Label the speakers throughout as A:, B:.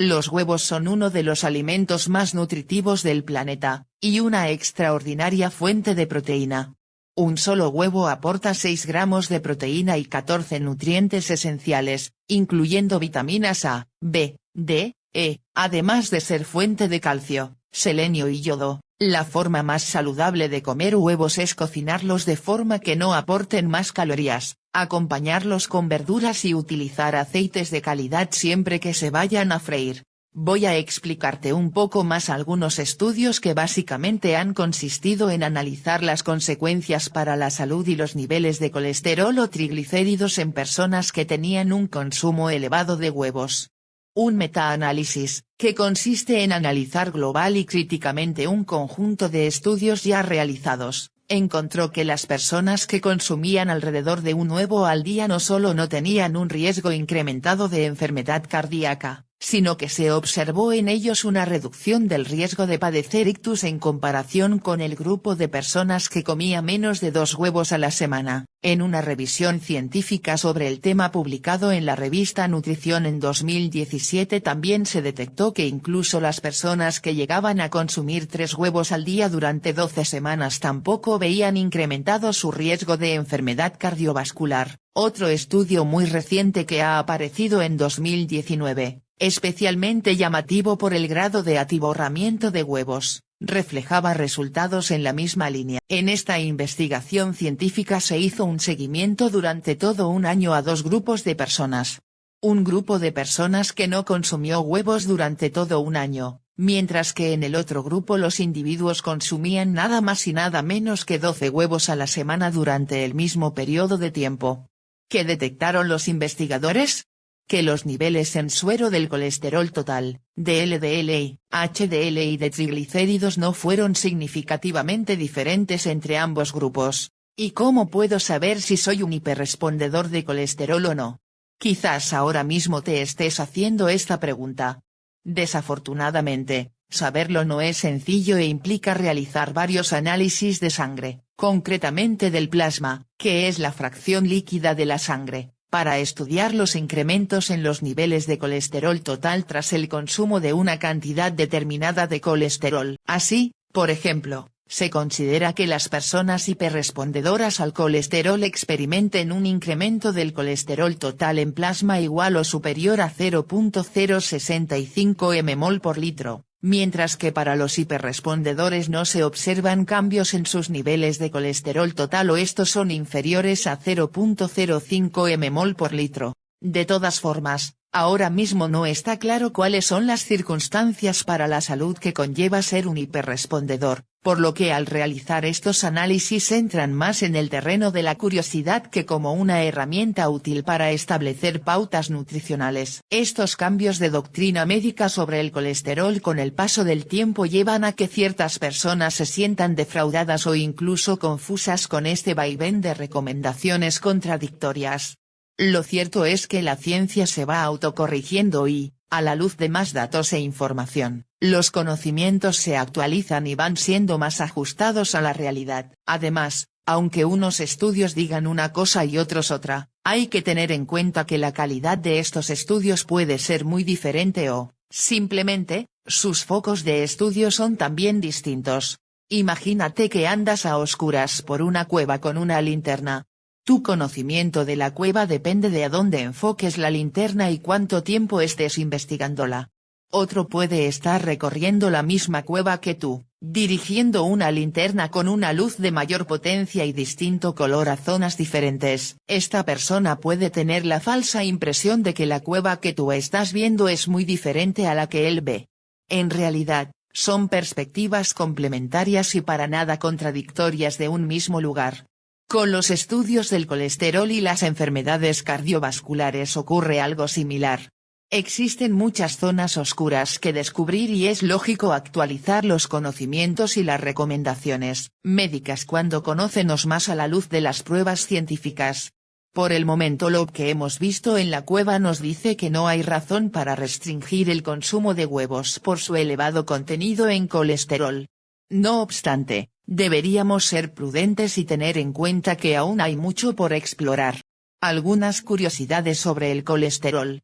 A: Los huevos son uno de los alimentos más nutritivos del planeta, y una extraordinaria fuente de proteína. Un solo huevo aporta 6 gramos de proteína y 14 nutrientes esenciales, incluyendo vitaminas A, B, D, E, además de ser fuente de calcio, selenio y yodo. La forma más saludable de comer huevos es cocinarlos de forma que no aporten más calorías, acompañarlos con verduras y utilizar aceites de calidad siempre que se vayan a freír. Voy a explicarte un poco más algunos estudios que básicamente han consistido en analizar las consecuencias para la salud y los niveles de colesterol o triglicéridos en personas que tenían un consumo elevado de huevos. Un metaanálisis, que consiste en analizar global y críticamente un conjunto de estudios ya realizados, encontró que las personas que consumían alrededor de un huevo al día no solo no tenían un riesgo incrementado de enfermedad cardíaca, sino que se observó en ellos una reducción del riesgo de padecer ictus en comparación con el grupo de personas que comía menos de 2 huevos a la semana. En una revisión científica sobre el tema publicado en la revista Nutrición en 2017 también se detectó que incluso las personas que llegaban a consumir 3 huevos al día durante 12 semanas tampoco veían incrementado su riesgo de enfermedad cardiovascular. Otro estudio muy reciente que ha aparecido en 2019, especialmente llamativo por el grado de atiborramiento de huevos, reflejaba resultados en la misma línea. En esta investigación científica se hizo un seguimiento durante todo un año a 2 grupos de personas. Un grupo de personas que no consumió huevos durante todo un año, mientras que en el otro grupo los individuos consumían nada más y nada menos que 12 huevos a la semana durante el mismo periodo de tiempo. ¿Qué detectaron los investigadores? Que los niveles en suero del colesterol total, de LDL, HDL y de triglicéridos no fueron significativamente diferentes entre ambos grupos. ¿Y cómo puedo saber si soy un hiperrespondedor de colesterol o no? Quizás ahora mismo te estés haciendo esta pregunta. Desafortunadamente, saberlo no es sencillo e implica realizar varios análisis de sangre, concretamente del plasma, que es la fracción líquida de la sangre, para estudiar los incrementos en los niveles de colesterol total tras el consumo de una cantidad determinada de colesterol. Así, por ejemplo, se considera que las personas hiperrespondedoras al colesterol experimenten un incremento del colesterol total en plasma igual o superior a 0.065 mmol por litro, mientras que para los hiperrespondedores no se observan cambios en sus niveles de colesterol total o estos son inferiores a 0.05 mmol por litro. De todas formas, ahora mismo no está claro cuáles son las circunstancias para la salud que conlleva ser un hiperrespondedor, por lo que al realizar estos análisis entran más en el terreno de la curiosidad que como una herramienta útil para establecer pautas nutricionales. Estos cambios de doctrina médica sobre el colesterol con el paso del tiempo llevan a que ciertas personas se sientan defraudadas o incluso confusas con este vaivén de recomendaciones contradictorias. Lo cierto es que la ciencia se va autocorrigiendo y, a la luz de más datos e información, los conocimientos se actualizan y van siendo más ajustados a la realidad. Además, aunque unos estudios digan una cosa y otros otra, hay que tener en cuenta que la calidad de estos estudios puede ser muy diferente o, simplemente, sus focos de estudio son también distintos. Imagínate que andas a oscuras por una cueva con una linterna. Tu conocimiento de la cueva depende de a dónde enfoques la linterna y cuánto tiempo estés investigándola. Otro puede estar recorriendo la misma cueva que tú, dirigiendo una linterna con una luz de mayor potencia y distinto color a zonas diferentes. Esta persona puede tener la falsa impresión de que la cueva que tú estás viendo es muy diferente a la que él ve. En realidad, son perspectivas complementarias y para nada contradictorias de un mismo lugar. Con los estudios del colesterol y las enfermedades cardiovasculares ocurre algo similar. Existen muchas zonas oscuras que descubrir y es lógico actualizar los conocimientos y las recomendaciones médicas cuando conocemos más a la luz de las pruebas científicas. Por el momento lo que hemos visto en la cueva nos dice que no hay razón para restringir el consumo de huevos por su elevado contenido en colesterol. No obstante, deberíamos ser prudentes y tener en cuenta que aún hay mucho por explorar. Algunas curiosidades sobre el colesterol.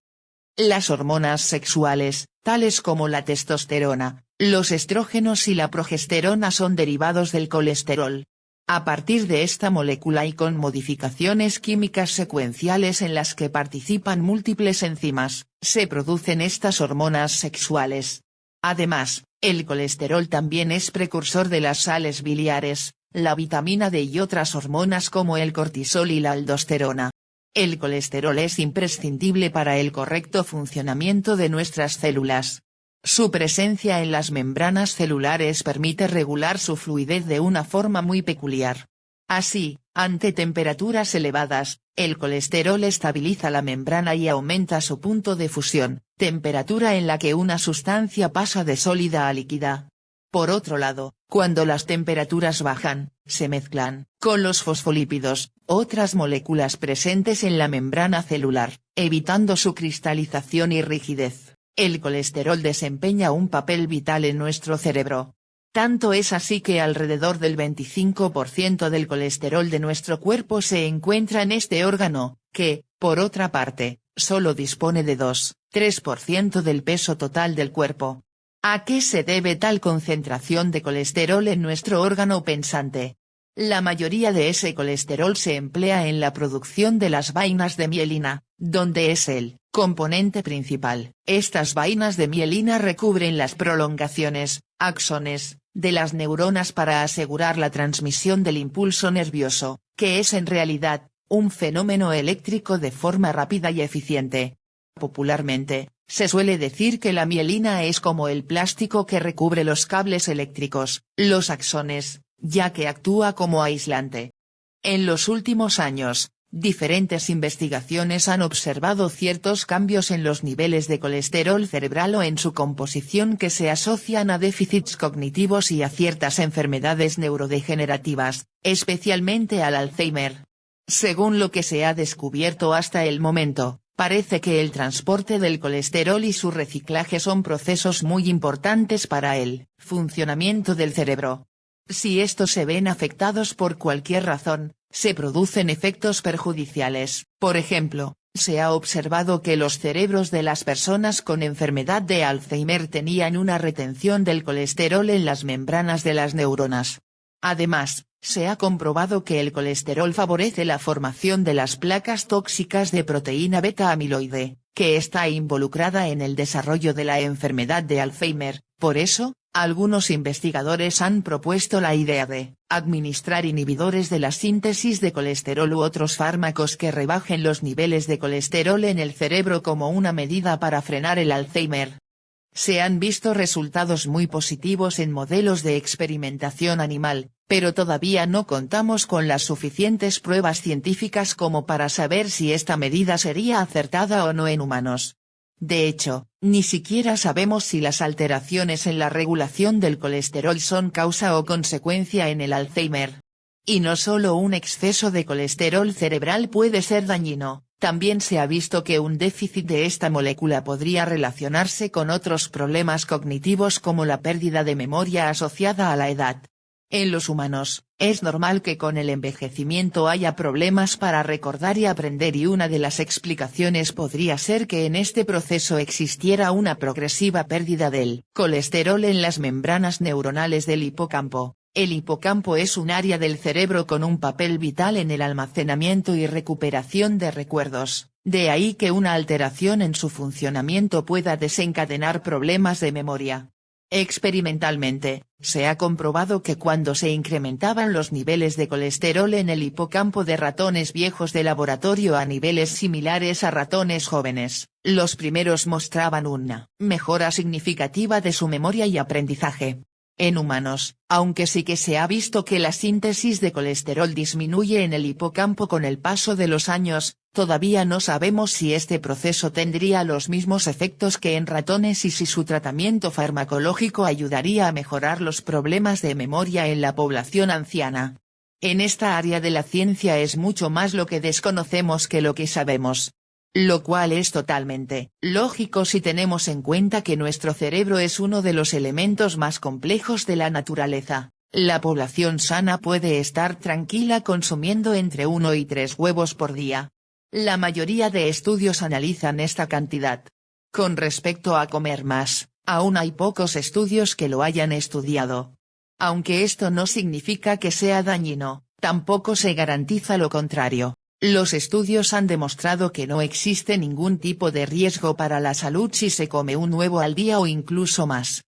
A: Las hormonas sexuales, tales como la testosterona, los estrógenos y la progesterona son derivados del colesterol. A partir de esta molécula y con modificaciones químicas secuenciales en las que participan múltiples enzimas, se producen estas hormonas sexuales. Además, el colesterol también es precursor de las sales biliares, la vitamina D y otras hormonas como el cortisol y la aldosterona. El colesterol es imprescindible para el correcto funcionamiento de nuestras células. Su presencia en las membranas celulares permite regular su fluidez de una forma muy peculiar. Así, ante temperaturas elevadas, el colesterol estabiliza la membrana y aumenta su punto de fusión, temperatura en la que una sustancia pasa de sólida a líquida. Por otro lado, cuando las temperaturas bajan, se mezclan, con los fosfolípidos, otras moléculas presentes en la membrana celular, evitando su cristalización y rigidez. El colesterol desempeña un papel vital en nuestro cerebro. Tanto es así que alrededor del 25% del colesterol de nuestro cuerpo se encuentra en este órgano, que, por otra parte, solo dispone de 2,3% del peso total del cuerpo. ¿A qué se debe tal concentración de colesterol en nuestro órgano pensante? La mayoría de ese colesterol se emplea en la producción de las vainas de mielina, donde es el componente principal. Estas vainas de mielina recubren las prolongaciones, axones, de las neuronas para asegurar la transmisión del impulso nervioso, que es en realidad, un fenómeno eléctrico de forma rápida y eficiente. Popularmente, se suele decir que la mielina es como el plástico que recubre los cables eléctricos, los axones, ya que actúa como aislante. En los últimos años, diferentes investigaciones han observado ciertos cambios en los niveles de colesterol cerebral o en su composición que se asocian a déficits cognitivos y a ciertas enfermedades neurodegenerativas, especialmente al Alzheimer. Según lo que se ha descubierto hasta el momento, parece que el transporte del colesterol y su reciclaje son procesos muy importantes para el funcionamiento del cerebro. Si estos se ven afectados por cualquier razón, se producen efectos perjudiciales. Por ejemplo, se ha observado que los cerebros de las personas con enfermedad de Alzheimer tenían una retención del colesterol en las membranas de las neuronas. Además, se ha comprobado que el colesterol favorece la formación de las placas tóxicas de proteína beta-amiloide, que está involucrada en el desarrollo de la enfermedad de Alzheimer. Por eso, algunos investigadores han propuesto la idea de administrar inhibidores de la síntesis de colesterol u otros fármacos que rebajen los niveles de colesterol en el cerebro como una medida para frenar el Alzheimer. Se han visto resultados muy positivos en modelos de experimentación animal, pero todavía no contamos con las suficientes pruebas científicas como para saber si esta medida sería acertada o no en humanos. De hecho, ni siquiera sabemos si las alteraciones en la regulación del colesterol son causa o consecuencia en el Alzheimer. Y no solo un exceso de colesterol cerebral puede ser dañino, también se ha visto que un déficit de esta molécula podría relacionarse con otros problemas cognitivos como la pérdida de memoria asociada a la edad. En los humanos, es normal que con el envejecimiento haya problemas para recordar y aprender y una de las explicaciones podría ser que en este proceso existiera una progresiva pérdida del colesterol en las membranas neuronales del hipocampo. El hipocampo es un área del cerebro con un papel vital en el almacenamiento y recuperación de recuerdos, de ahí que una alteración en su funcionamiento pueda desencadenar problemas de memoria. Experimentalmente, se ha comprobado que cuando se incrementaban los niveles de colesterol en el hipocampo de ratones viejos de laboratorio a niveles similares a ratones jóvenes, los primeros mostraban una mejora significativa de su memoria y aprendizaje. En humanos, aunque sí que se ha visto que la síntesis de colesterol disminuye en el hipocampo con el paso de los años, todavía no sabemos si este proceso tendría los mismos efectos que en ratones y si su tratamiento farmacológico ayudaría a mejorar los problemas de memoria en la población anciana. En esta área de la ciencia es mucho más lo que desconocemos que lo que sabemos. Lo cual es totalmente lógico si tenemos en cuenta que nuestro cerebro es uno de los elementos más complejos de la naturaleza. La población sana puede estar tranquila consumiendo entre 1 y 3 huevos por día. La mayoría de estudios analizan esta cantidad. Con respecto a comer más, aún hay pocos estudios que lo hayan estudiado. Aunque esto no significa que sea dañino, tampoco se garantiza lo contrario. Los estudios han demostrado que no existe ningún tipo de riesgo para la salud si se come un huevo al día o incluso más.